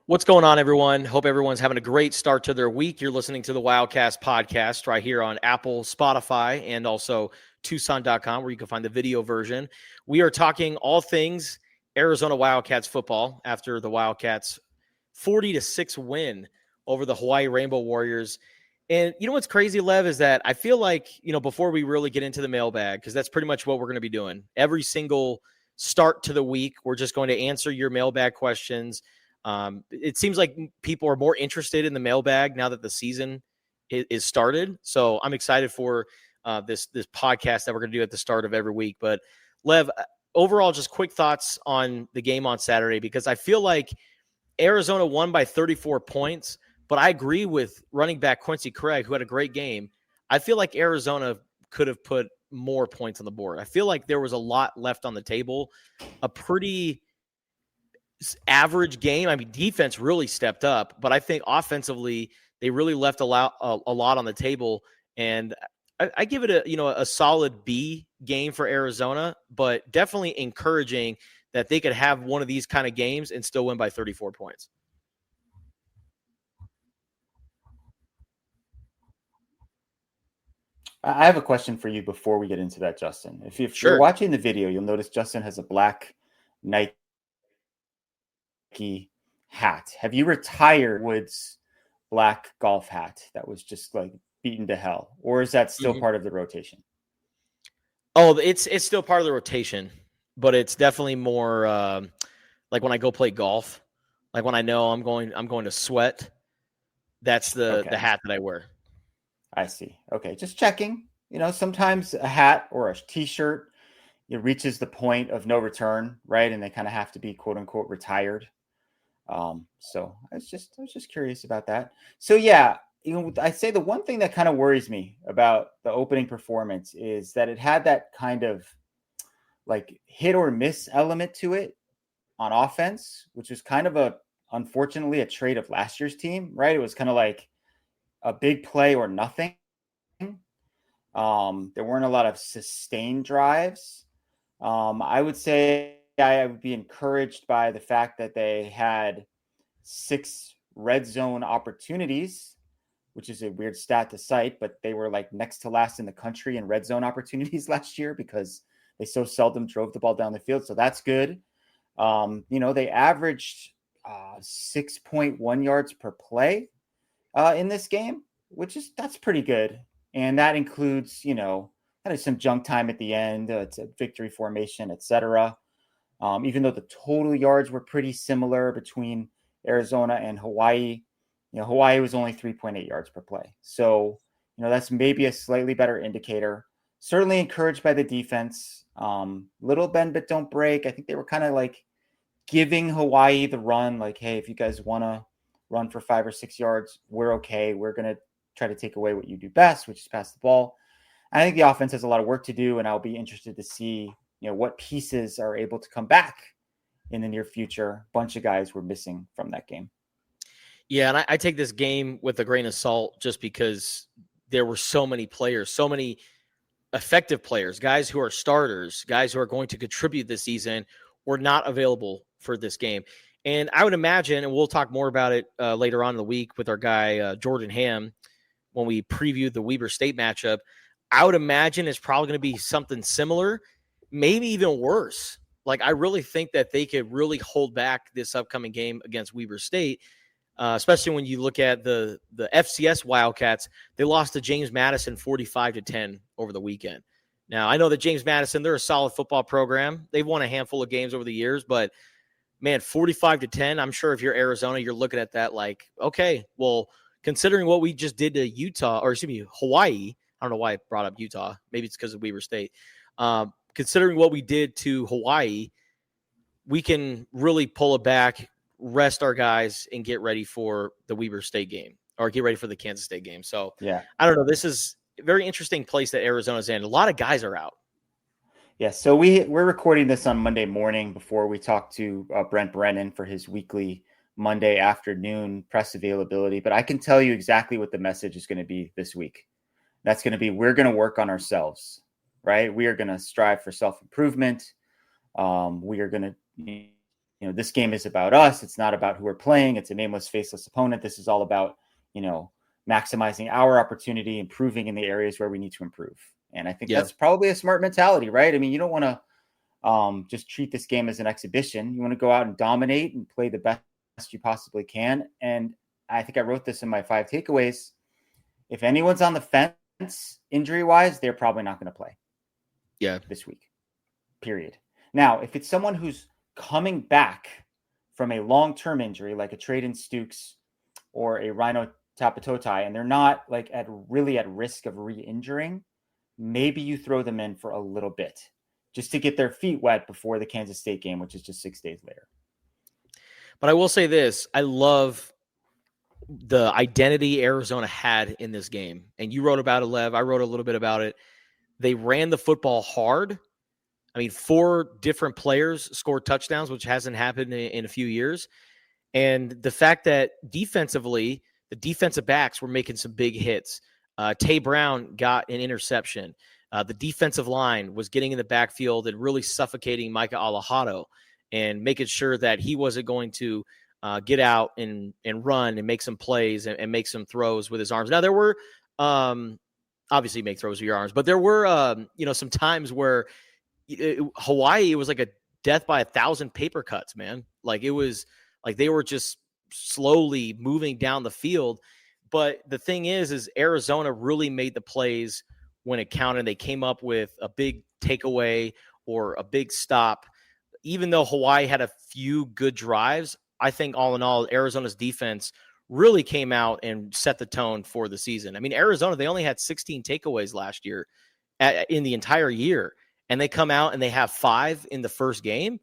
What's going on, everyone? Hope everyone's having a great start to their week. You're listening to the Wildcast podcast right here on Apple, Spotify, and also Tucson.com, where you can find the video version. We are talking all things Arizona Wildcats football after the Wildcats 40-6 win over the Hawaii Rainbow Warriors. And you know what's crazy, Lev, is that I feel like, before we really get into the mailbag, because that's pretty much what we're going to be doing. Every single start to the week, we're just going to answer your mailbag questions. It seems like people are more interested in the mailbag now that the season is started. So I'm excited for this podcast that we're going to do at the start of every week. But Lev, overall, just quick thoughts on the game on Saturday, because I feel like Arizona won by 34 points, but I agree with running back Quincy Craig, who had a great game. I feel like Arizona could have put more points on the board. I feel like there was a lot left on the table, a pretty average game. I mean, defense really stepped up, but I think offensively they really left a lot on the table. And I give it a solid B game for Arizona, but definitely encouraging that they could have one of these kind of games and still win by 34 points. I have a question for you before we get into that, Justin. If you're Sure. watching the video, you'll notice Justin has a black Nike hat. Have you retired Wood's black golf hat that was just like beaten to hell? Or is that still part of the rotation? Oh, it's still part of the rotation, but it's definitely more like when I go play golf, like when I know I'm going to sweat. That's the hat that I wear. I see. Okay, just checking. Sometimes a hat or a t-shirt, it reaches the point of no return, right? And they kind of have to be quote unquote retired. So I was just curious about that. So yeah, I'd say the one thing that kind of worries me about the opening performance is that it had that kind of like hit or miss element to it on offense, which was kind of unfortunately a trait of last year's team, right? It was kind of like a big play or nothing. There weren't a lot of sustained drives. I would say I would be encouraged by the fact that they had 6 red zone opportunities, which is a weird stat to cite, but they were like next to last in the country in red zone opportunities last year because they so seldom drove the ball down the field. So that's good. They averaged 6.1 yards per play in this game, that's pretty good. And that includes, kind of some junk time at the end. It's a victory formation, etc. Even though the total yards were pretty similar between Arizona and Hawaii, Hawaii was only 3.8 yards per play. So, that's maybe a slightly better indicator. Certainly encouraged by the defense. Little bend but don't break. I think they were kind of like giving Hawaii the run, like, hey, if you guys want to run for 5 or 6 yards, we're okay. We're going to try to take away what you do best, which is pass the ball. I think the offense has a lot of work to do, and I'll be interested to see, what pieces are able to come back in the near future. A bunch of guys were missing from that game. Yeah, and I take this game with a grain of salt just because there were so many players, so many effective players, guys who are starters, guys who are going to contribute this season were not available for this game. And I would imagine, and we'll talk more about it later on in the week with our guy, Jordan Ham, when we preview the Weber State matchup, I would imagine it's probably going to be something similar, maybe even worse. Like, I really think that they could really hold back this upcoming game against Weber State, especially when you look at the FCS Wildcats. They lost to James Madison 45-10 over the weekend. Now, I know that James Madison, they're a solid football program. They've won a handful of games over the years, but man, 45-10, I'm sure if you're Arizona, you're looking at that like, okay, well, considering what we just did to Hawaii, I don't know why I brought up Utah. Maybe it's because of Weber State. Considering what we did to Hawaii, we can really pull it back, rest our guys, and get ready for the Weber State game or get ready for the Kansas State game. So, yeah, I don't know. This is a very interesting place that Arizona's in. A lot of guys are out. Yeah, so we're recording this on Monday morning before we talk to Brent Brennan for his weekly Monday afternoon press availability. But I can tell you exactly what the message is going to be this week. That's going to be, we're going to work on ourselves, right? We are going to strive for self-improvement. We are going to this game is about us. It's not about who we're playing. It's a nameless, faceless opponent. This is all about, maximizing our opportunity, improving in the areas where we need to improve. And I think that's probably a smart mentality, right? I mean, you don't want to just treat this game as an exhibition. You want to go out and dominate and play the best you possibly can. And I think I wrote this in my 5 takeaways. If anyone's on the fence injury-wise, they're probably not going to play this week, period. Now, if it's someone who's coming back from a long-term injury, like a Traden Stukes or a Rhino Tapatotai, and they're not like really at risk of re-injuring, maybe you throw them in for a little bit just to get their feet wet before the Kansas State game, which is just 6 days later. But I will say this. I love the identity Arizona had in this game. And you wrote about it, Lev. I wrote a little bit about it. They ran the football hard. I mean, 4 different players scored touchdowns, which hasn't happened in a few years. And the fact that defensively, the defensive backs were making some big hits. Tay Brown got an interception. The defensive line was getting in the backfield and really suffocating Micah Alejado and making sure that he wasn't going to get out and run and make some plays and make some throws with his arms. Now, there were obviously make throws with your arms, but there were some times where Hawaii, it was like a death by 1,000 paper cuts, man. Like it was like they were just slowly moving down the field. But the thing is Arizona really made the plays when it counted. They came up with a big takeaway or a big stop. Even though Hawaii had a few good drives, I think all in all, Arizona's defense really came out and set the tone for the season. I mean, Arizona, they only had 16 takeaways last year in the entire year. And they come out and they have 5 in the first game.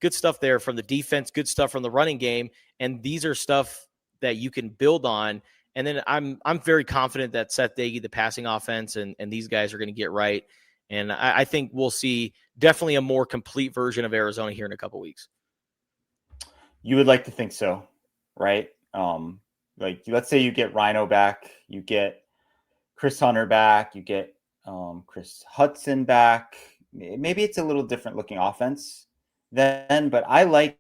Good stuff there from the defense, good stuff from the running game. And these are stuff that you can build on. And then I'm very confident that Seth Doege, the passing offense, and these guys are going to get right. And I think we'll see definitely a more complete version of Arizona here in a couple weeks. You would like to think so, right? Like, let's say you get Rhino back, you get Chris Hunter back, you get Chris Hudson back. Maybe it's a little different looking offense then, but I like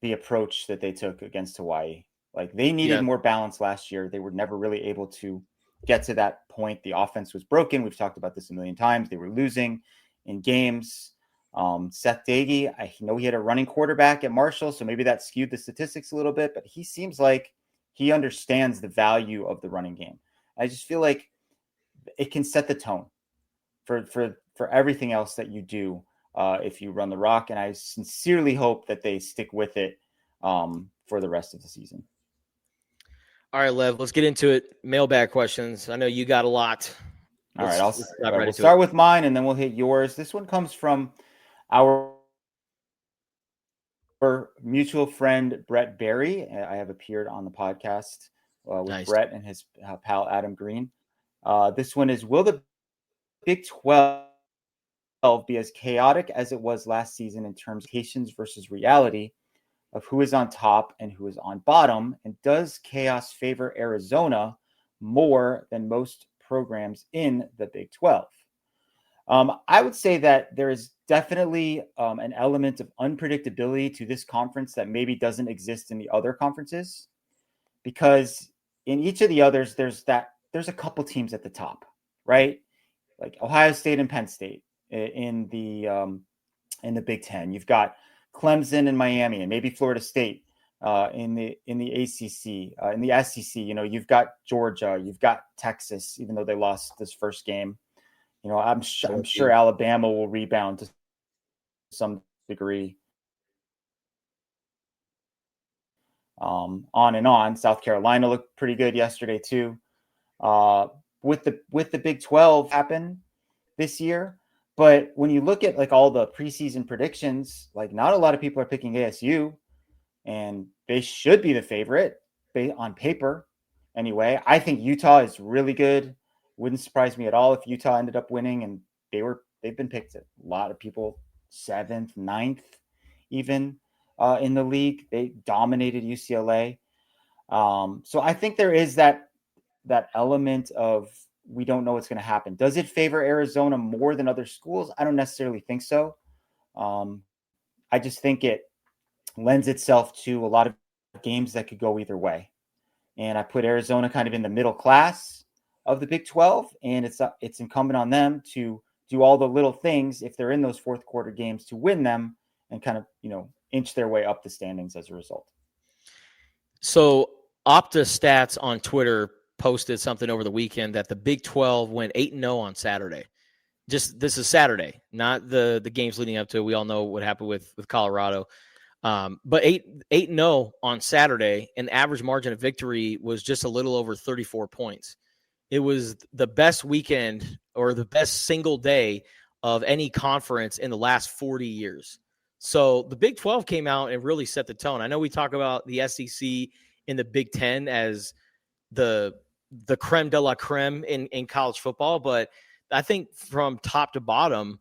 the approach that they took against Hawaii. Like, they needed more balance last year. They were never really able to get to that point. The offense was broken. We've talked about this a million times. They were losing in games. Seth Doege, I know he had a running quarterback at Marshall, so maybe that skewed the statistics a little bit, but he seems like he understands the value of the running game. I just feel like it can set the tone for everything else that you do if you run the rock, and I sincerely hope that they stick with it for the rest of the season. All right, Lev, let's get into it. Mailbag questions. I know you got a lot. All right, we'll start with mine, and then we'll hit yours. This one comes from our mutual friend, Brett Berry. I have appeared on the podcast with Brett and his pal, Adam Green. This one is, will the Big 12 be as chaotic as it was last season in terms of expectations versus reality of who is on top and who is on bottom? And does chaos favor Arizona more than most programs in the Big 12? I would say that there is definitely an element of unpredictability to this conference that maybe doesn't exist in the other conferences, because in each of the others, there's a couple teams at the top, right? Like Ohio State and Penn State in the Big Ten. You've got Clemson and Miami, and maybe Florida State in the ACC, in the SEC. You've got Georgia, you've got Texas, even though they lost this first game. I'm sure Alabama will rebound to some degree. On and on. South Carolina looked pretty good yesterday too. With the Big 12 happen this year, but when you look at like all the preseason predictions, like not a lot of people are picking ASU, and they should be the favorite on paper. Anyway, I think Utah is really good. Wouldn't surprise me at all if Utah ended up winning, and they've been picked a lot of people 7th, 9th, even in the league. They dominated UCLA. So I think there is that element of, we don't know what's going to happen. Does it favor Arizona more than other schools? I don't necessarily think so. I just think it lends itself to a lot of games that could go either way. And I put Arizona kind of in the middle class of the Big 12, and it's incumbent on them to do all the little things if they're in those fourth quarter games to win them and kind of, inch their way up the standings as a result. So Opta Stats on Twitter posted something over the weekend that the Big 12 went 8-0 on Saturday. This is Saturday, not the games leading up to it. We all know what happened with Colorado. But 8-0 on Saturday, and average margin of victory was just a little over 34 points. It was the best weekend or the best single day of any conference in the last 40 years. So the Big 12 came out and really set the tone. I know we talk about the SEC and the Big 10 as the creme de la creme in college football, but I think from top to bottom,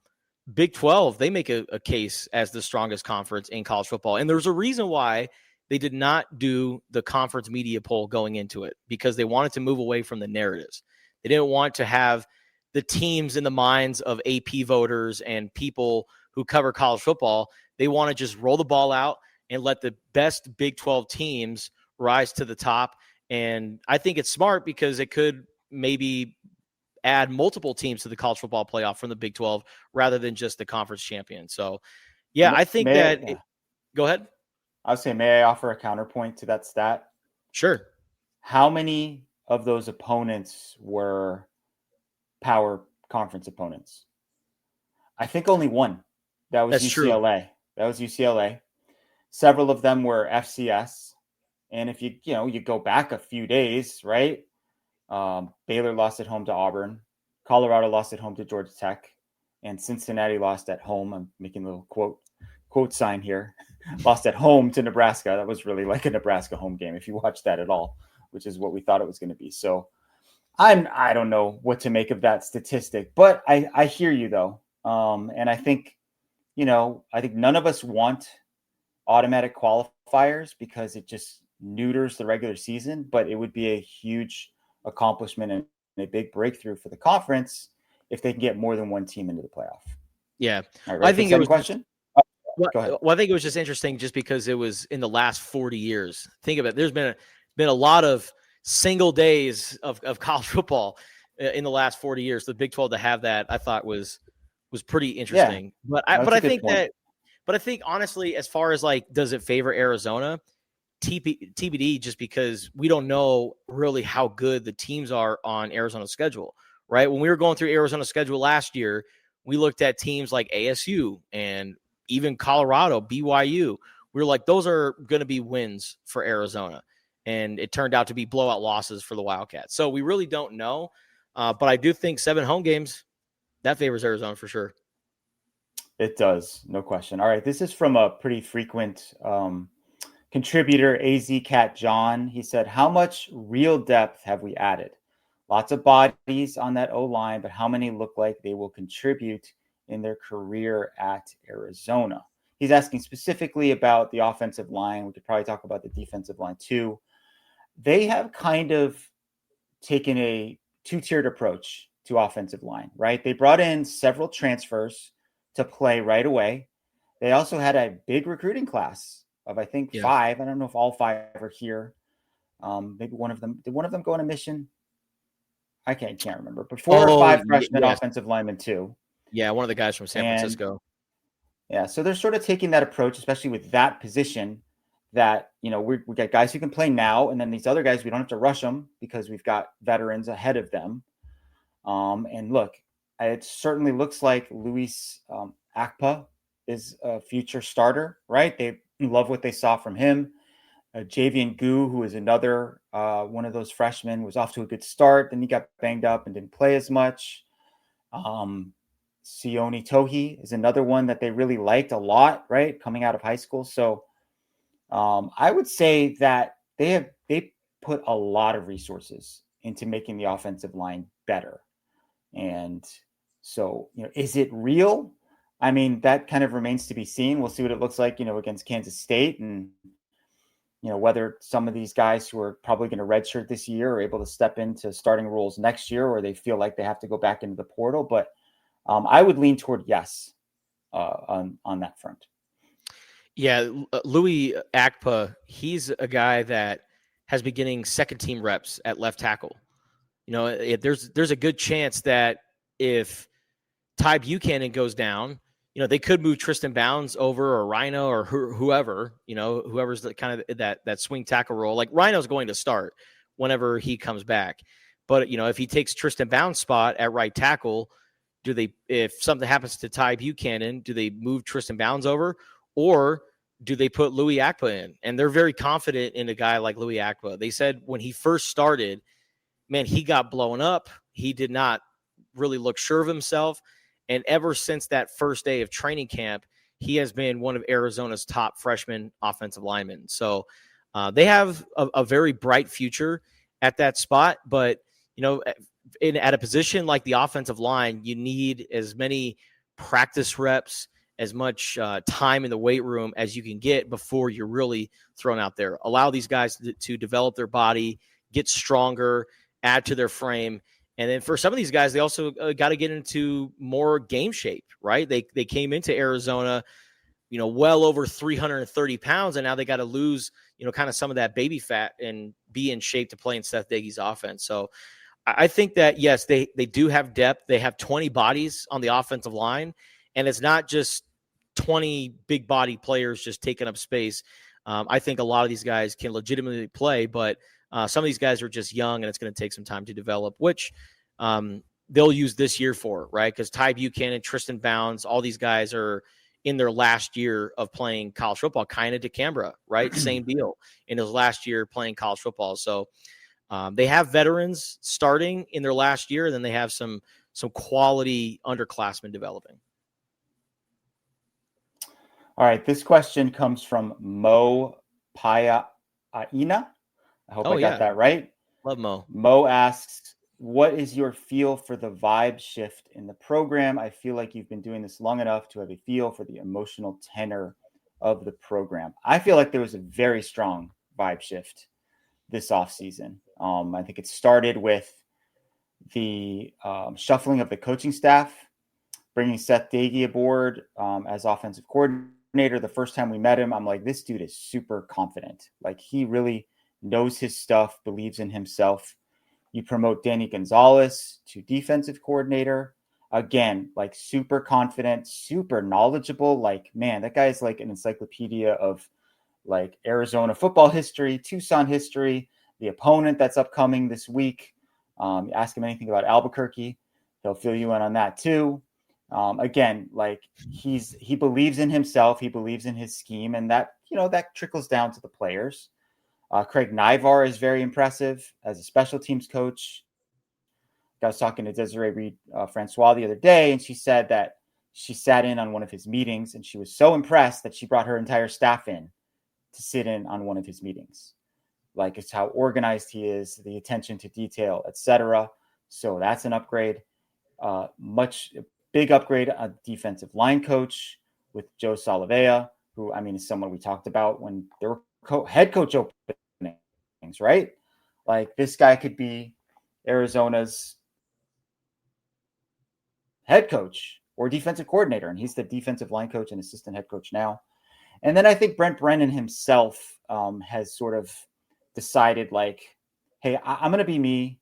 Big 12, they make a case as the strongest conference in college football. And there's a reason why they did not do the conference media poll going into it, because they wanted to move away from the narratives. They didn't want to have the teams in the minds of AP voters and people who cover college football. They want to just roll the ball out and let the best Big 12 teams rise to the top. And I think it's smart because it could maybe add multiple teams to the college football playoff from the Big 12 rather than just the conference champion. So, yeah, I think go ahead. I would say, may I offer a counterpoint to that stat? Sure. How many of those opponents were power conference opponents? I think only one. That was UCLA. True. That was UCLA. Several of them were FCS. And if you go back a few days, right? Baylor lost at home to Auburn. Colorado lost at home to Georgia Tech. And Cincinnati lost at home. I'm making a little quote sign here. Lost at home to Nebraska. That was really like a Nebraska home game, if you watch that at all, which is what we thought it was going to be. So I don't know what to make of that statistic, but I hear you though. And I think none of us want automatic qualifiers because it just neuters the regular season, but it would be a huge accomplishment and a big breakthrough for the conference if they can get more than one team into the playoff. Yeah. Right, I think it was question. Go ahead. Well, I think it was just interesting just because it was in the last 40 years. Think of it. There's been a lot of single days of college football in the last 40 years. The Big 12 to have that, I thought was pretty interesting. Yeah, but I think honestly, as far as like, does it favor Arizona? TBD, just because we don't know really how good the teams are on Arizona's schedule, right? When we were going through Arizona's schedule last year, we looked at teams like ASU and even Colorado, BYU. We were like, those are going to be wins for Arizona. And it turned out to be blowout losses for the Wildcats. So we really don't know. But I do think 7 home games, that favors Arizona for sure. It does, no question. All right, this is from a pretty frequent contributor, AZ Cat John. He said, how much real depth have we added? Lots of bodies on that O-line, but how many look like they will contribute in their career at Arizona? He's asking specifically about the offensive line. We could probably talk about the defensive line too. They have kind of taken a two-tiered approach to offensive line, right? They brought in several transfers to play right away. They also had a big recruiting class of, I think, 5. I don't know if all 5 are here. Maybe one of them. Did one of them go on a mission? I can't remember. But 4 or 5 freshman offensive linemen too. Yeah, one of the guys from San Francisco. Yeah, so they're sort of taking that approach, especially with that position, that, we got guys who can play now, and then these other guys, we don't have to rush them because we've got veterans ahead of them. And look, it certainly looks like Luis Akpa is a future starter, right? They love what they saw from him. Javian Gu, who is another one of those freshmen, was off to a good start. Then he got banged up and didn't play as much. Sione Tohi is another one that they really liked a lot, right? Coming out of high school. So I would say that they put a lot of resources into making the offensive line better. And so, is it real? I mean, that kind of remains to be seen. We'll see what it looks like, against Kansas State, and, whether some of these guys who are probably going to redshirt this year are able to step into starting roles next year, or they feel like they have to go back into the portal. But I would lean toward yes on that front. Yeah, Louis Akpa, he's a guy that has been getting second team reps at left tackle. There's a good chance that if Ty Buchanan goes down, they could move Tristan Bounds over, or Rhino, or whoever, whoever's the kind of that swing tackle role. Like, Rhino's going to start whenever he comes back. But, if he takes Tristan Bounds' spot at right tackle, if something happens to Ty Buchanan, do they move Tristan Bounds over, or do they put Louis Akpa in? And they're very confident in a guy like Louis Akpa. They said when he first started, man, he got blown up. He did not really look sure of himself. And ever since that first day of training camp, he has been one of Arizona's top freshman offensive linemen. So they have a very bright future at that spot. But, at a position like the offensive line, you need as many practice reps, as much time in the weight room as you can get before you're really thrown out there. Allow these guys to develop their body, get stronger, add to their frame. And then for some of these guys, they also got to get into more game shape, right? They came into Arizona, well over 330 pounds, and now they got to lose, kind of some of that baby fat and be in shape to play in Seth Dagy's offense. So I think that, yes, they do have depth. They have 20 bodies on the offensive line, and it's not just 20 big body players just taking up space. I think a lot of these guys can legitimately play, but some of these guys are just young, and it's going to take some time to develop, which they'll use this year for, right? Because Ty Buchanan, Tristan Bounds, all these guys are in their last year of playing college football, kind of DeCambra, right? Same deal in his last year playing college football. So they have veterans starting in their last year, and then they have some quality underclassmen developing. All right, this question comes from Mo Paya Aina. I hope I got that right. Love Mo. Mo asks, what is your feel for the vibe shift in the program? I feel like you've been doing this long enough to have a feel for the emotional tenor of the program. I feel like there was a very strong vibe shift this offseason. I think it started with the shuffling of the coaching staff, bringing Seth Dagy aboard as offensive coordinator. The first time we met him, I'm like, this dude is super confident. Like, he really knows his stuff, believes in himself. You promote Danny Gonzalez to defensive coordinator. Again, like, super confident, super knowledgeable. Like, man, that guy is like an encyclopedia of like Arizona football history, Tucson history, the opponent that's upcoming this week. Ask him anything about Albuquerque, he'll fill you in on that too. Again, like, he believes in himself, he believes in his scheme, and that, that trickles down to the players. Craig Nivar is very impressive as a special teams coach. I was talking to Desiree Reed Francois the other day, and she said that she sat in on one of his meetings, and she was so impressed that she brought her entire staff in to sit in on one of his meetings. Like, it's how organized he is, the attention to detail, etc. So that's an upgrade. Big upgrade, a defensive line coach with Joe Salavea, who, I mean, is someone we talked about when there were head coach openings, right? Like, this guy could be Arizona's head coach or defensive coordinator, and he's the defensive line coach and assistant head coach now. And then I think Brent Brennan himself has sort of decided, like, hey, I'm going to be me.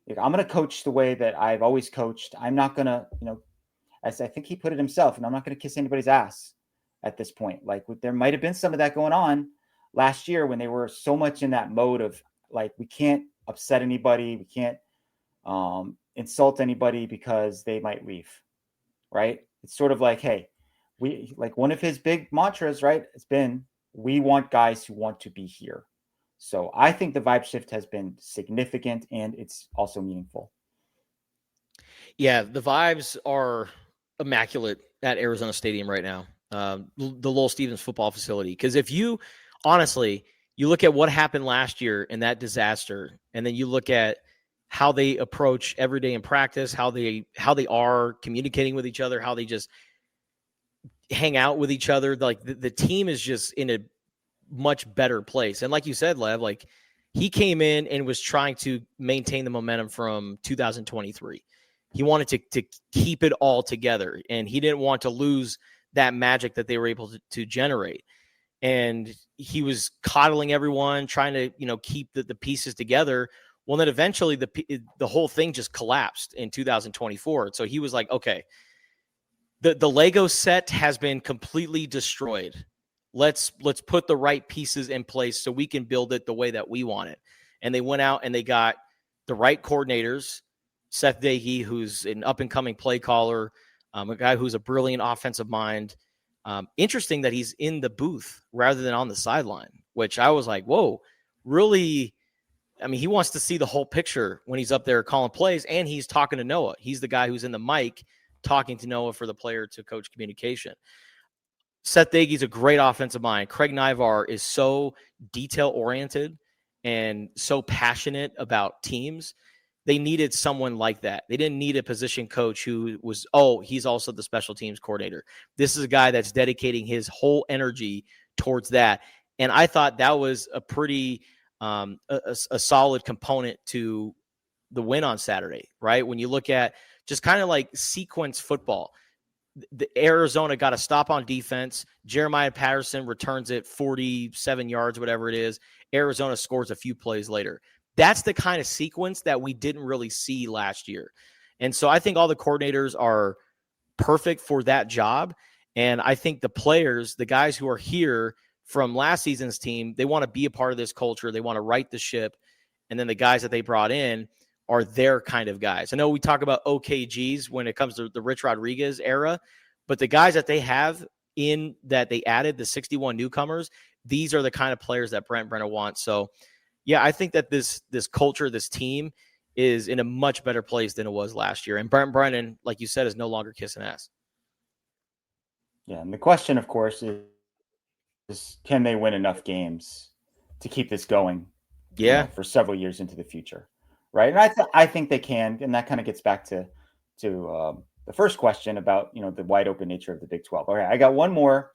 Like, I'm going to coach the way that I've always coached. I'm not going to, as I think he put it himself, and I'm not going to kiss anybody's ass at this point. Like, there might have been some of that going on last year when they were so much in that mode of, like, we can't upset anybody. We can't insult anybody because they might leave, right? It's sort of like, hey, we, like, one of his big mantras, right? It's been, we want guys who want to be here. So I think the vibe shift has been significant, and it's also meaningful. Yeah, the vibes are immaculate at Arizona Stadium right now, the Lowell Stevens football facility. Because if you, honestly, you look at what happened last year in that disaster, and then you look at how they approach every day in practice, how they are communicating with each other, how they just hang out with each other. Like, the team is just in a much better place. And like you said, Lev, like, he came in and was trying to maintain the momentum from 2023. He wanted to keep it all together, and he didn't want to lose that magic that they were able to generate. and he was coddling everyone, trying to, keep the pieces together. Well, then eventually the whole thing just collapsed in 2024. So he was like, okay, the Lego set has been completely destroyed. Let's put the right pieces in place so we can build it the way that we want it. And they went out and they got the right coordinators, Seth Dagey, who's an up-and-coming play caller, a guy who's a brilliant offensive mind. Interesting that he's in the booth rather than on the sideline, which I was like, whoa, really? I mean, he wants to see the whole picture when he's up there calling plays, and he's talking to Noah. He's the guy who's in the mic talking to Noah for the player to coach communication. Seth Dagey's a great offensive mind. Craig Nivar is so detail-oriented and so passionate about teams. They needed someone like that. They didn't need a position coach who was, he's also the special teams coordinator. This is a guy that's dedicating his whole energy towards that. And I thought that was a pretty a solid component to the win on Saturday, right? When you look at just kind of like sequence football, the Arizona got a stop on defense. Jeremiah Patterson returns it 47 yards, whatever it is. Arizona scores a few plays later. That's the kind of sequence that we didn't really see last year. And so I think all the coordinators are perfect for that job. And I think the players, the guys who are here from last season's team, they want to be a part of this culture. They want to right the ship. And then the guys that they brought in are their kind of guys. I know we talk about OKGs when it comes to the Rich Rodriguez era, but the guys that they have in that they added, the 61 newcomers, these are the kind of players that Brent Brenner wants. So, yeah, I think that this culture, this team is in a much better place than it was last year. And Brent Brennan, like you said, is no longer kissing ass. Yeah, and the question, of course, is can they win enough games to keep this going? Yeah, for several years into the future, right? And I think they can, and that kind of gets back to the first question about the wide open nature of the Big 12. All right, I got one more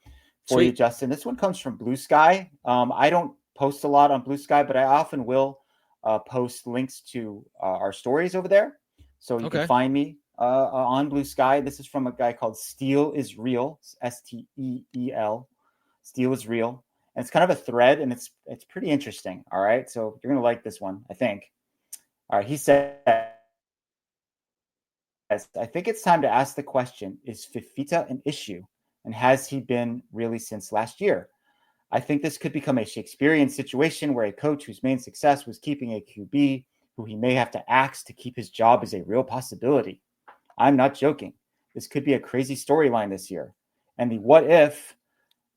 for you, Justin. This one comes from Blue Sky. I don't post a lot on Blue Sky, but I often will post links to our stories over there, so you can find me on Blue Sky. This is from a guy called Steel is Real, Steel. Steel is Real. And it's kind of a thread, and it's pretty interesting. All right, so you're gonna like this one, I think. All right, he said, "I think it's time to ask the question: is Fifita an issue, and has he been really since last year? I think this could become a Shakespearean situation where a coach whose main success was keeping a QB who he may have to axe to keep his job is a real possibility. I'm not joking. This could be a crazy storyline this year, and the what if."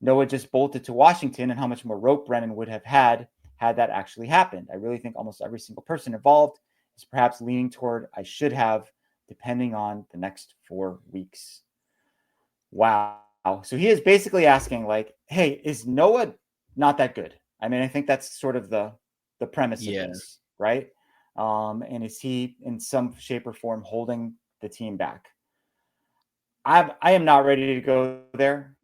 Noah just bolted to Washington and how much more rope Brennan would have had that actually happened. I really think almost every single person involved is perhaps leaning toward I should have, depending on the next 4 weeks. Wow. So he is basically asking like, hey, is Noah not that good? I mean, I think that's sort of the premise of this, right? And is he in some shape or form holding the team back? I am not ready to go there.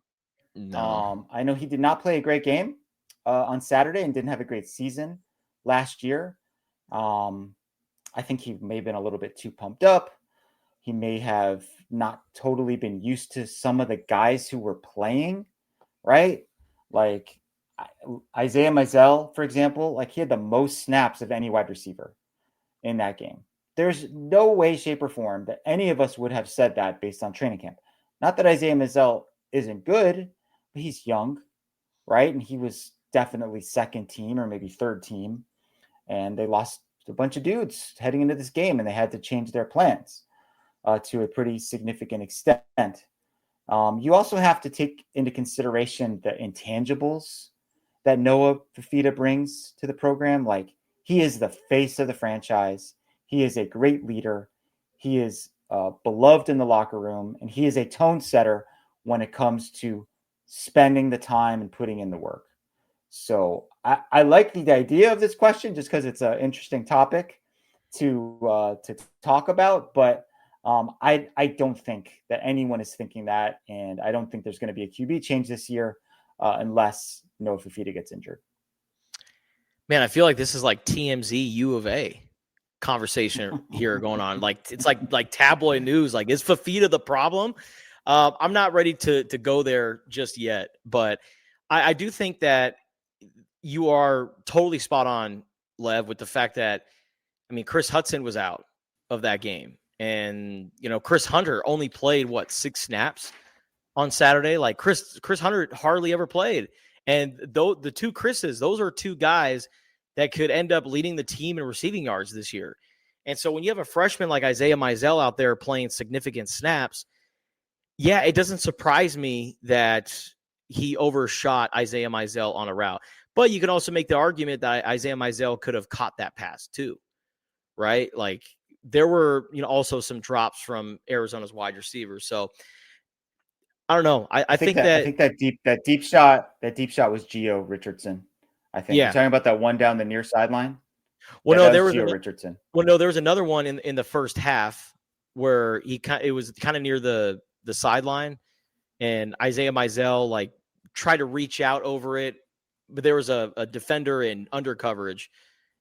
No. I know he did not play a great game on Saturday and didn't have a great season last year. I think he may have been a little bit too pumped up. He may have not totally been used to some of the guys who were playing, right? Like Isaiah Mizell, for example, like he had the most snaps of any wide receiver in that game. There's no way, shape, or form that any of us would have said that based on training camp. Not that Isaiah Mizell isn't good, but he's young, right? And he was definitely second team or maybe third team. And they lost a bunch of dudes heading into this game, and they had to change their plans to a pretty significant extent. You also have to take into consideration the intangibles that Noah Fifita brings to the program. Like, he is the face of the franchise. He is a great leader. He is beloved in the locker room, and he is a tone setter when it comes to spending the time and putting in the work. So I like the idea of this question just because it's an interesting topic to talk about, but I don't think that anyone is thinking that, and I don't think there's going to be a QB change this year unless Noah Fifita gets injured. Man, I feel like this is like TMZ U of A conversation here going on. Like it's like tabloid news. Like, is Fifita the problem? I'm not ready to go there just yet, but I do think that you are totally spot on, Lev, with the fact that, I mean, Chris Hudson was out of that game. And, Chris Hunter only played, 6 snaps on Saturday? Like Chris Hunter hardly ever played. And though the two Chris's, those are two guys that could end up leading the team in receiving yards this year. And so when you have a freshman like Isaiah Mizell out there playing significant snaps, yeah, it doesn't surprise me that he overshot Isaiah Mizell on a route. But you can also make the argument that Isaiah Mizell could have caught that pass too, right? Like there were, also some drops from Arizona's wide receivers. So I don't know. I think that deep shot was Gio Richardson. I think you're talking about that one down the near sideline. Well, no, there was Gio Richardson. Well, no, there was another one in the first half where it was kind of near the sideline, and Isaiah Mizell like tried to reach out over it, but there was a defender in under coverage,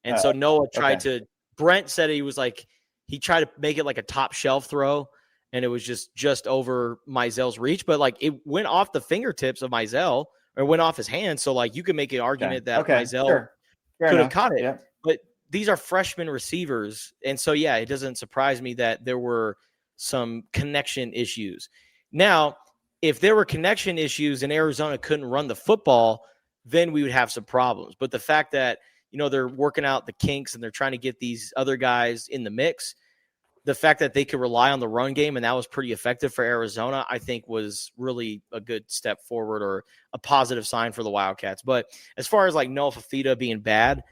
and so Noah tried to. Brent said he tried to make it like a top shelf throw, and it was just over Mizell's reach, but like it went off the fingertips of Mizell or went off his hand. So like you could make an argument that Mizell could have caught it, but these are freshman receivers. And so, yeah, it doesn't surprise me that there were some connection issues. Now, if there were connection issues and Arizona couldn't run the football, then we would have some problems. But the fact that, they're working out the kinks and they're trying to get these other guys in the mix, the fact that they could rely on the run game and that was pretty effective for Arizona, I think was really a good step forward or a positive sign for the Wildcats. But as far as like Noah Fafita being bad,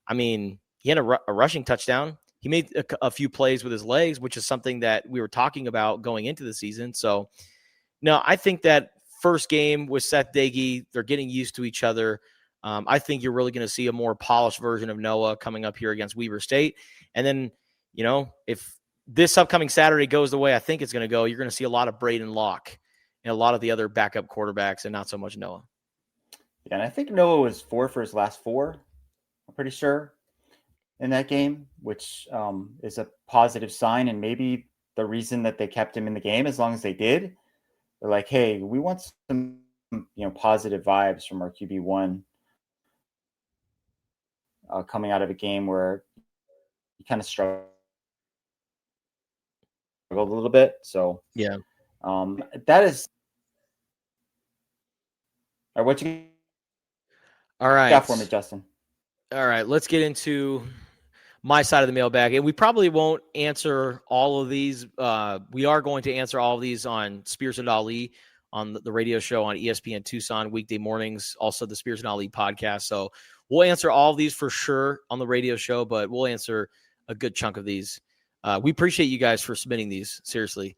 I mean, he had a rushing touchdown. He made a few plays with his legs, which is something that we were talking about going into the season. So, no, I think that first game with Seth Dagey, they're getting used to each other. I think you're really going to see a more polished version of Noah coming up here against Weber State. And then, if this upcoming Saturday goes the way I think it's going to go, you're going to see a lot of Braden Locke and a lot of the other backup quarterbacks and not so much Noah. Yeah, and I think Noah was 4 for his last 4, I'm pretty sure, in that game, which is a positive sign. And maybe the reason that they kept him in the game as long as they did, they're like, hey, we want some, positive vibes from our QB1 coming out of a game where he kind of struggled a little bit. So, yeah, that is. All right, what you got for me, Justin? All right, let's get into my side of the mailbag. And we probably won't answer all of these. We are going to answer all of these on Spears and Ali on the radio show on ESPN Tucson weekday mornings, also the Spears and Ali podcast. So we'll answer all of these for sure on the radio show, but we'll answer a good chunk of these. We appreciate you guys for submitting these, seriously.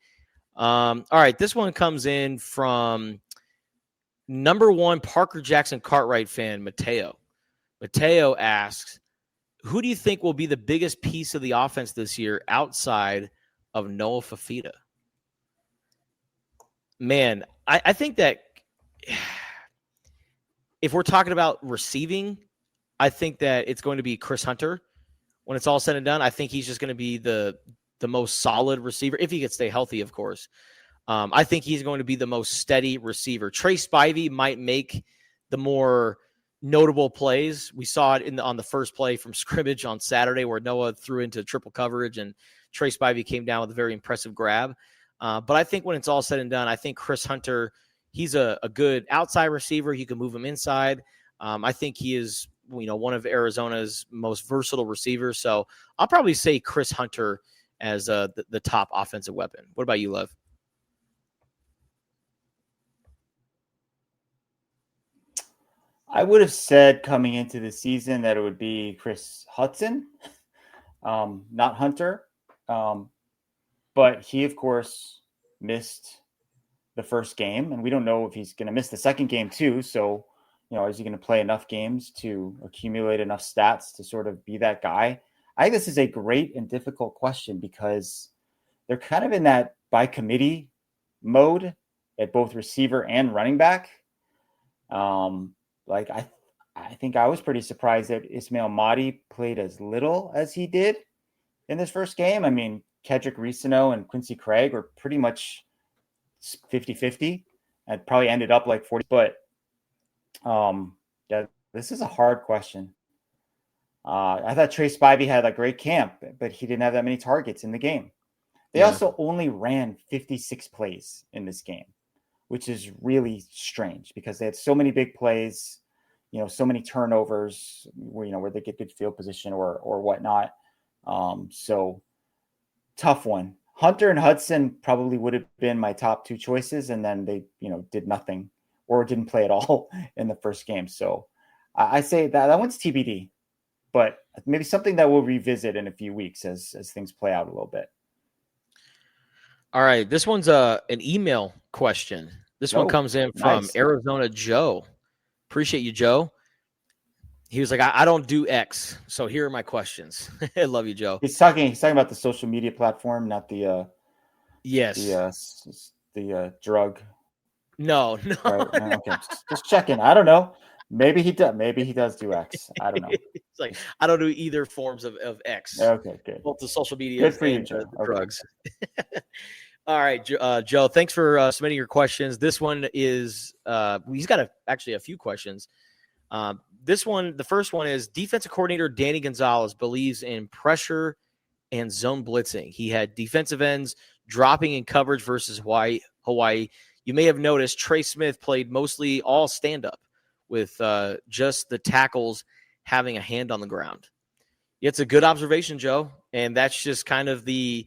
All right, this one comes in from number 1 Parker Jackson Cartwright fan, Mateo. Mateo asks, who do you think will be the biggest piece of the offense this year outside of Noah Fafita? Man, I think that if we're talking about receiving, I think that it's going to be Chris Hunter. When it's all said and done, I think he's just going to be the most solid receiver, if he could stay healthy, of course. I think he's going to be the most steady receiver. Trey Spivey might make the more notable plays. We saw it on the first play from scrimmage on Saturday where Noah threw into triple coverage and Trey Spivey came down with a very impressive grab. But I think when it's all said and done, I think Chris Hunter, he's a good outside receiver. You can move him inside. I think he is, one of Arizona's most versatile receivers. So I'll probably say Chris Hunter as the top offensive weapon. What about you, Lev? I would have said coming into the season that it would be Chris Hudson, not Hunter. But he, of course, missed the first game, and we don't know if he's going to miss the second game too. So, is he going to play enough games to accumulate enough stats to sort of be that guy? I think this is a great and difficult question because they're kind of in that by committee mode at both receiver and running back. I think I was pretty surprised that Ismail Mahdi played as little as he did in this first game. I mean, Kedrick Ricino and Quincy Craig were pretty much 50-50 and probably ended up like 40. But Yeah, this is a hard question. I thought Trey Spivey had a great camp, but he didn't have that many targets in the game. They Yeah. also only ran 56 plays in this game, which is really strange because they had so many big plays, so many turnovers, where they get good field position or whatnot. So tough one. Hunter and Hudson probably would have been my top two choices, and then they, did nothing or didn't play at all in the first game. So I say that one's TBD, but maybe something that we'll revisit in a few weeks as things play out a little bit. All right. This one's an email question. This one comes in from nice. Arizona Joe. Appreciate you, Joe. He was like, I don't do X, so here are my questions. I love you, Joe. He's talking about the social media platform, not the yes, the drug. No. Right. Okay. Just checking. I don't know. Maybe he does. Maybe he does do X. I don't know. It's like I don't do either forms of X. Okay, good. Both the social media good for you, and Joe. the drugs. All right, Joe. Thanks for submitting your questions. This one is he's got actually a few questions. This one, the first one is defensive coordinator Danny Gonzalez believes in pressure and zone blitzing. He had defensive ends dropping in coverage versus Hawaii. You may have noticed Trey Smith played mostly all stand-up with just the tackles having a hand on the ground. It's a good observation, Joe, and that's just kind of the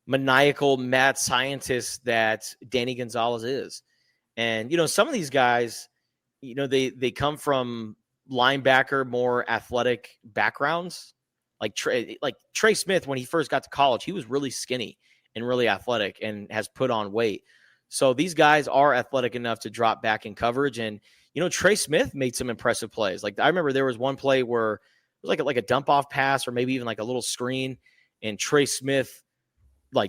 maniacal mad scientist that Danny Gonzalez is. And, some of these guys, they come from linebacker, more athletic backgrounds. Like Trey Smith, when he first got to college, he was really skinny and really athletic and has put on weight. So these guys are athletic enough to drop back in coverage. And, Trey Smith made some impressive plays. Like I remember there was one play where it was like a dump off pass or maybe even like a little screen. And Trey Smith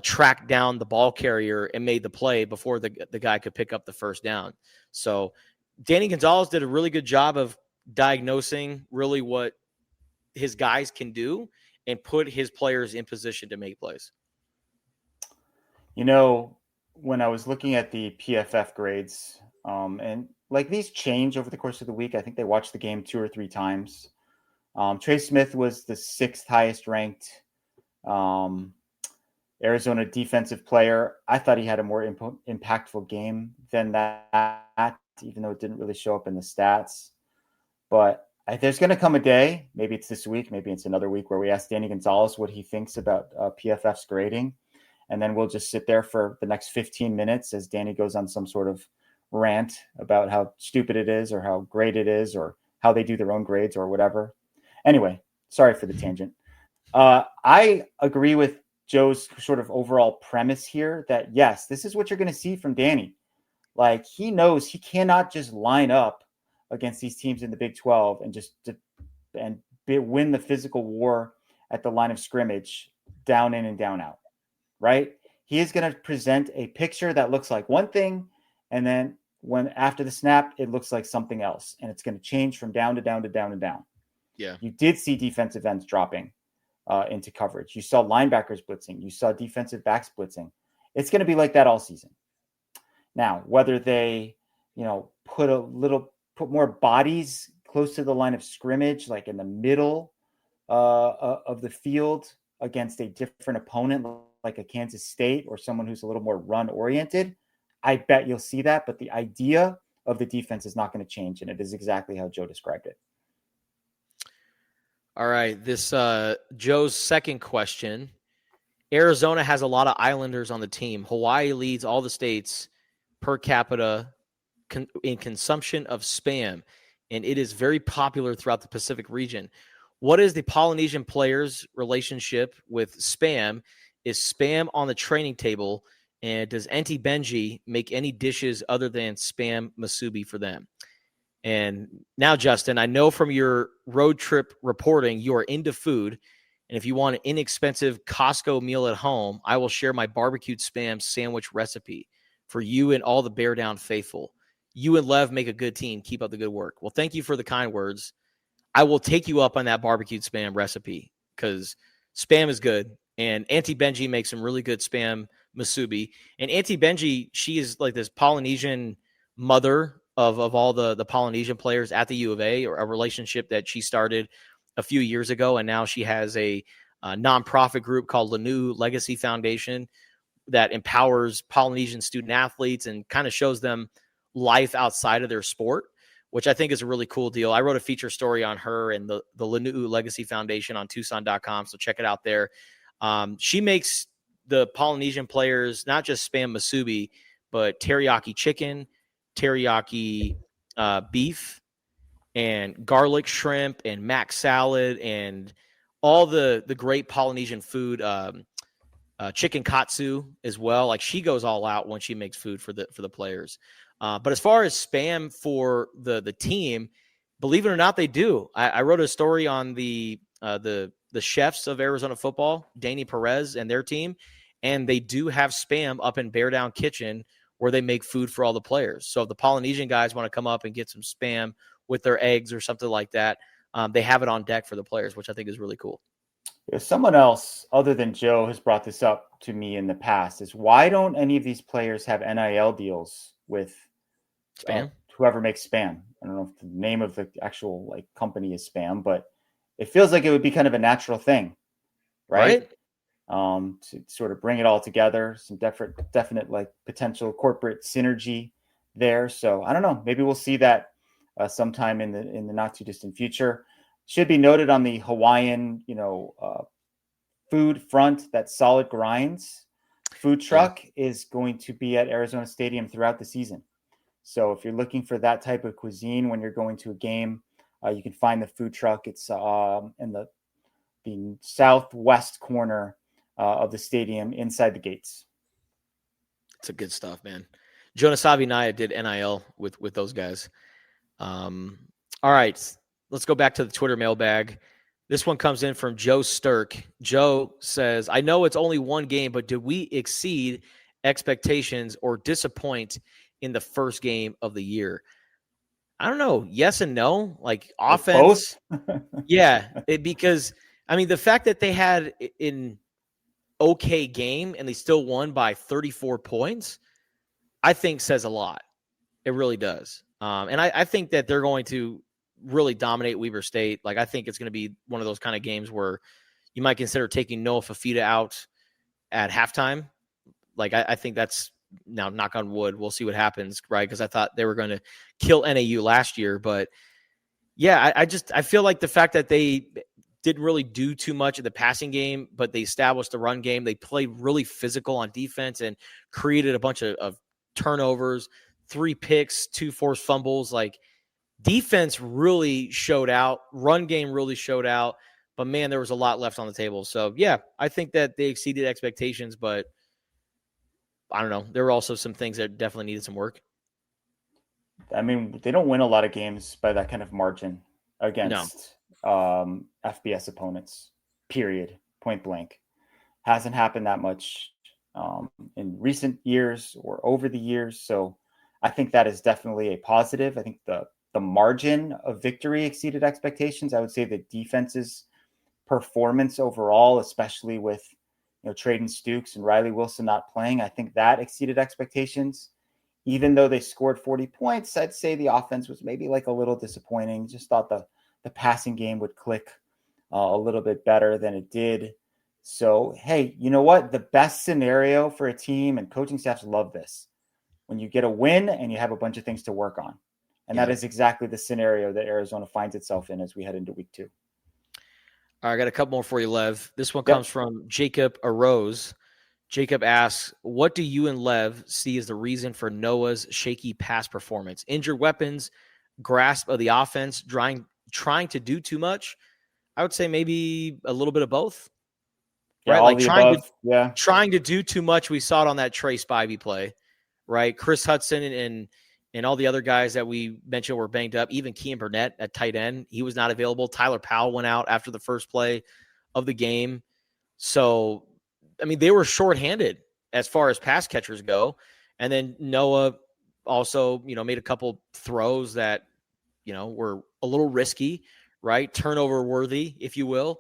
tracked down the ball carrier and made the play before the guy could pick up the first down. So Danny Gonzalez did a really good job of diagnosing really what his guys can do and put his players in position to make plays. When I was looking at the PFF grades, and these change over the course of the week, I think they watched the game 2 or 3 times. Trey Smith was the 6th highest ranked Arizona defensive player. I thought he had a more impactful game than that, even though it didn't really show up in the stats. But there's going to come a day, maybe it's this week, maybe it's another week, where we ask Danny Gonzalez what he thinks about PFF's grading. And then we'll just sit there for the next 15 minutes as Danny goes on some sort of rant about how stupid it is or how great it is or how they do their own grades or whatever. Anyway, sorry for the tangent. I agree with Joe's sort of overall premise here that, yes, this is what you're going to see from Danny. He knows he cannot just line up against these teams in the Big 12 and win the physical war at the line of scrimmage, down in and down out. Right? He is going to present a picture that looks like one thing, and then after the snap, it looks like something else, and it's going to change from down to down to down to down. Yeah, you did see defensive ends dropping into coverage. You saw linebackers blitzing. You saw defensive backs blitzing. It's going to be like that all season. Now, whether they, put more bodies close to the line of scrimmage, like in the middle of the field against a different opponent, like a Kansas State or someone who's a little more run-oriented, I bet you'll see that. But the idea of the defense is not going to change, and it is exactly how Joe described it. All right. This Joe's second question. Arizona has a lot of islanders on the team. Hawaii leads all the states per capita in consumption of Spam, and it is very popular throughout the Pacific region. What is the Polynesian players' relationship with Spam? Is Spam on the training table? And does Auntie Benji make any dishes other than Spam musubi for them? And now, Justin, I know from your road trip reporting, you are into food. And if you want an inexpensive Costco meal at home, I will share my barbecued Spam sandwich recipe for you and all the Bear Down faithful. You and Lev make a good team. Keep up the good work. Well, thank you for the kind words. I will take you up on that barbecued Spam recipe because Spam is good. And Auntie Benji makes some really good Spam musubi. And Auntie Benji, she is like this Polynesian mother of all the Polynesian players at the U of A, or a relationship that she started a few years ago. And now she has a nonprofit group called Lanu Legacy Foundation that empowers Polynesian student athletes and kind of shows them life outside of their sport, which I think is a really cool deal. I wrote a feature story on her and the Lanu Legacy Foundation on Tucson.com. So check it out there. She makes the Polynesian players not just spam musubi, but teriyaki chicken, teriyaki beef, and garlic shrimp, and mac salad, and all the great Polynesian food, chicken katsu as well. Like, she goes all out when she makes food for the players. But as far as spam for the team, believe it or not, they do. I wrote a story on the chefs of Arizona football, Danny Perez and their team, and they do have spam up in Bear Down Kitchen where they make food for all the players. So if the Polynesian guys want to come up and get some spam with their eggs or something like that, they have it on deck for the players, which I think is really cool. Someone else other than Joe has brought this up to me in the past, is why don't any of these players have NIL deals with Spam? Whoever makes spam? I don't know if the name of the actual company is spam, but it feels like it would be kind of a natural thing, right? To sort of bring it all together, some definite potential corporate synergy there. So I don't know, maybe we'll see that sometime in the not too distant future. Should be noted on the Hawaiian, food front, that Solid Grinds food truck is going to be at Arizona Stadium throughout the season. So if you're looking for that type of cuisine when you're going to a game, you can find the food truck. It's in the southwest corner of the stadium inside the gates. It's a good stuff, man. Jonas Avinaya did NIL with those guys. All right, let's go back to the Twitter mailbag. This one comes in from Joe Sturk. Joe says, I know it's only one game, but did we exceed expectations or disappoint in the first game of the year? I don't know. Yes and no. Like, offense. Yeah. Because, I mean, the fact that they had an okay game and they still won by 34 points, I think says a lot. It really does. And I think that they're going to really dominate Weber State. Like, I think it's going to be one of those kind of games where you might consider taking Noah Fafita out at halftime. Like, I think that's, now, knock on wood, we'll see what happens, right? Because I thought they were going to kill NAU last year. But, yeah, I feel like the fact that they didn't really do too much in the passing game, but they established the run game. They played really physical on defense and created a bunch of turnovers, 3 picks, 2 forced fumbles. Like, defense really showed out. Run game really showed out. But, man, there was a lot left on the table. So, yeah, I think that they exceeded expectations, but I don't know. There were also some things that definitely needed some work. I mean, they don't win a lot of games by that kind of margin against FBS opponents, period, point blank. Hasn't happened that much in recent years or over the years. So I think that is definitely a positive. I think the margin of victory exceeded expectations. I would say the defense's performance overall, especially with Traden Stukes and Riley Wilson not playing, I think that exceeded expectations. Even though they scored 40 points, I'd say the offense was maybe a little disappointing. Just thought the passing game would click a little bit better than it did. So, hey, you know what? The best scenario for a team, and coaching staffs love this, when you get a win and you have a bunch of things to work on. And that is exactly the scenario that Arizona finds itself in as we head into week 2. All right, I got a couple more for you, Lev. This one comes from Jacob Arose. Jacob asks, what do you and Lev see as the reason for Noah's shaky pass performance? Injured weapons, grasp of the offense, trying to do too much? I would say maybe a little bit of both. Yeah, right? Like trying to do too much. We saw it on that Trey Spivey play, right? Chris Hudson and all the other guys that we mentioned were banged up. Even Kean Burnett at tight end, he was not available. Tyler Powell went out after the first play of the game. So, I mean, they were shorthanded as far as pass catchers go. And then Noah also, made a couple throws that, were a little risky, right? Turnover worthy, if you will.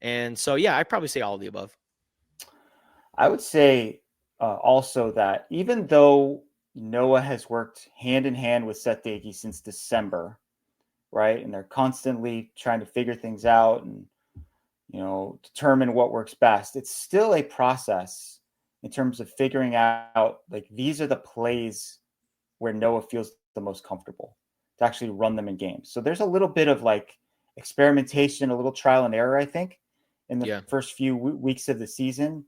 And so, yeah, I'd probably say all of the above. I would say also that even though Noah has worked hand in hand with Seth Dagey since December, right? And they're constantly trying to figure things out and, determine what works best. It's still a process in terms of figuring out, like, these are the plays where Noah feels the most comfortable to actually run them in games. So there's a little bit of like experimentation, a little trial and error, I think, in the first few weeks of the season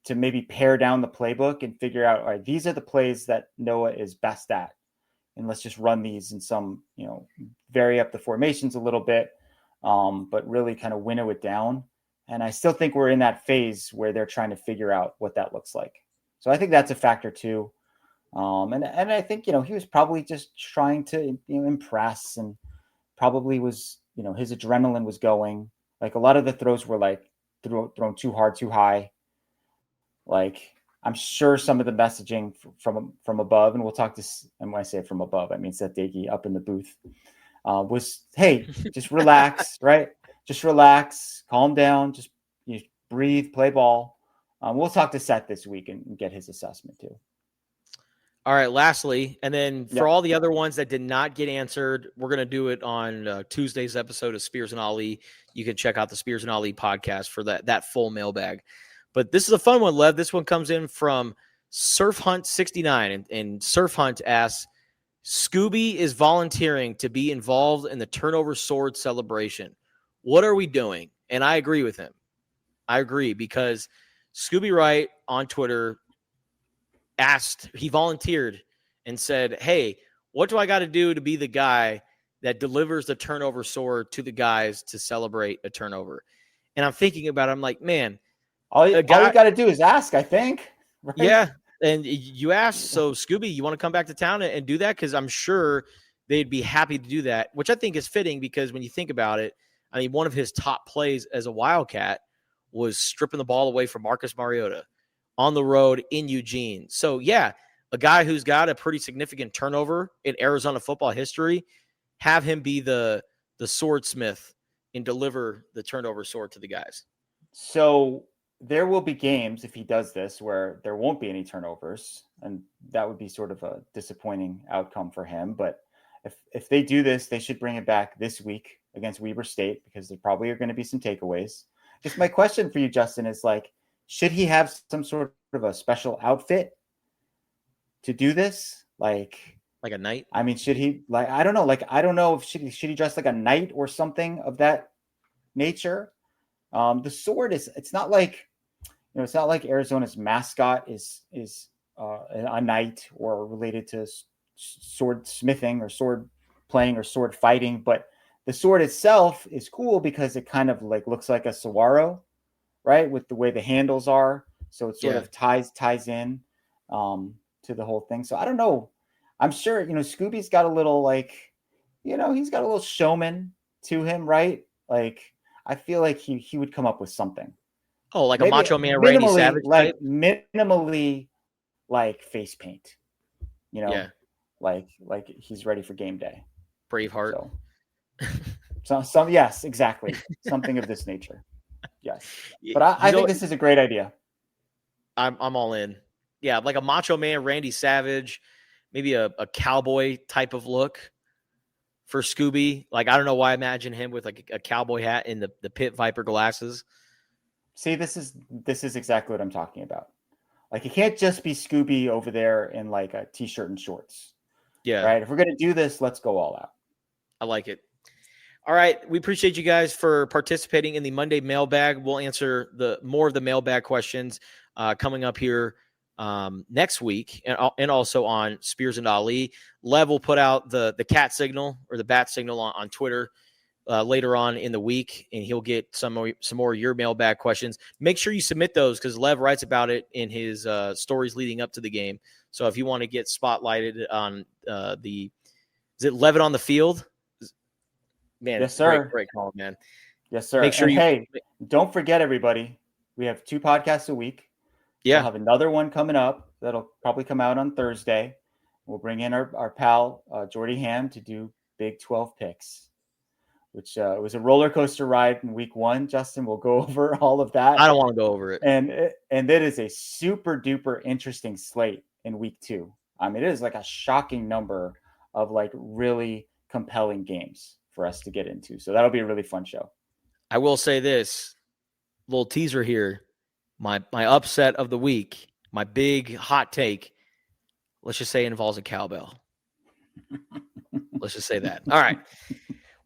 to maybe pare down the playbook and figure out, all right, these are the plays that Noah is best at. And let's just run these in some, vary up the formations a little bit, but really kind of winnow it down. And I still think we're in that phase where they're trying to figure out what that looks like. So I think that's a factor too. And I think, he was probably just trying to, impress, and probably was, his adrenaline was going. Like, a lot of the throws were like thrown too hard, too high. Like, I'm sure some of the messaging from above, and we'll talk to, and when I say from above, I mean Seth Dagey up in the booth, was, hey, just relax, right? Just relax, calm down, just breathe, play ball. We'll talk to Seth this week and get his assessment too. All right, lastly, and then for all the other ones that did not get answered, we're going to do it on Tuesday's episode of Spears and Ali. You can check out the Spears and Ali podcast for that full mailbag. But this is a fun one, Lev. This one comes in from Surf Hunt 69, and Surf Hunt asks, Scooby is volunteering to be involved in the turnover sword celebration. What are we doing? And I agree with him. I agree, because Scooby Wright on Twitter he volunteered and said, hey, what do I got to do to be the guy that delivers the turnover sword to the guys to celebrate a turnover? And I'm thinking about it. I'm like, man, all you got to do is ask, I think. Right? Yeah. And you asked, so Scooby, you want to come back to town and do that? Because I'm sure they'd be happy to do that, which I think is fitting, because when you think about it, I mean, one of his top plays as a Wildcat was stripping the ball away from Marcus Mariota on the road in Eugene. So, yeah, a guy who's got a pretty significant turnover in Arizona football history, have him be the swordsmith and deliver the turnover sword to the guys. So there will be games, if he does this, where there won't be any turnovers, and that would be sort of a disappointing outcome for him. But if they do this, they should bring it back this week against Weber State, because there probably are going to be some takeaways. Just my question for you, Justin, is like, should he have some sort of a special outfit to do this? Like a knight? I mean, should he, like, I don't know. Like, I don't know if should he dress like a knight or something of that nature? The sword it's not like, it's not like Arizona's mascot is a knight or related to sword smithing or sword playing or sword fighting, but the sword itself is cool because it kind of like looks like a saguaro, right? With the way the handles are. So it sort of ties in to the whole thing. So I don't know. I'm sure, Scooby's got a little, like, he's got a little showman to him, right? Like, I feel like he would come up with something. Oh, like maybe a Macho Man Randy Savage like type? Minimally like face paint, like he's ready for game day. Braveheart. So some yes, exactly. Something of this nature. Yes. But I think this is a great idea. I'm all in. Yeah, like a Macho Man Randy Savage, maybe a cowboy type of look for Scooby. Like, I don't know why I imagine him with like a cowboy hat and the Pit Viper glasses. See, this is exactly what I'm talking about. Like, it can't just be Scooby over there in like a t-shirt and shorts. Yeah. Right. If we're going to do this, let's go all out. I like it. All right. We appreciate you guys for participating in the Monday mailbag. We'll answer more of the mailbag questions coming up here next week, and also on Spears and Ali. Lev will put out the cat signal or the bat signal on Twitter later on in the week, and he'll get some more of your mailbag questions. Make sure you submit those, because Lev writes about it in his stories leading up to the game. So if you want to get spotlighted on is it Levitt on the field? Man, yes, sir. Great call, man. Yes, sir. Make sure hey, don't forget, everybody, we have 2 podcasts a week. Yeah. We'll have another one coming up that'll probably come out on Thursday. We'll bring in our pal, Jordy Ham, to do Big 12 picks, which was a roller coaster ride in week 1. Justin will go over all of that. I don't want to go over it. And that is a super duper interesting slate in week 2. It is like a shocking number of like really compelling games for us to get into. So that'll be a really fun show. I will say this, little teaser here. My upset of the week, my big hot take, let's just say it involves a cowbell. Let's just say that. All right.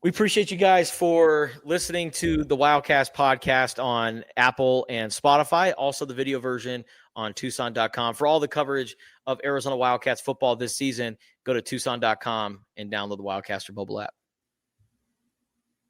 We appreciate you guys for listening to the Wildcast podcast on Apple and Spotify. Also, the video version on Tucson.com. For all the coverage of Arizona Wildcats football this season, go to Tucson.com and download the Wildcaster mobile app.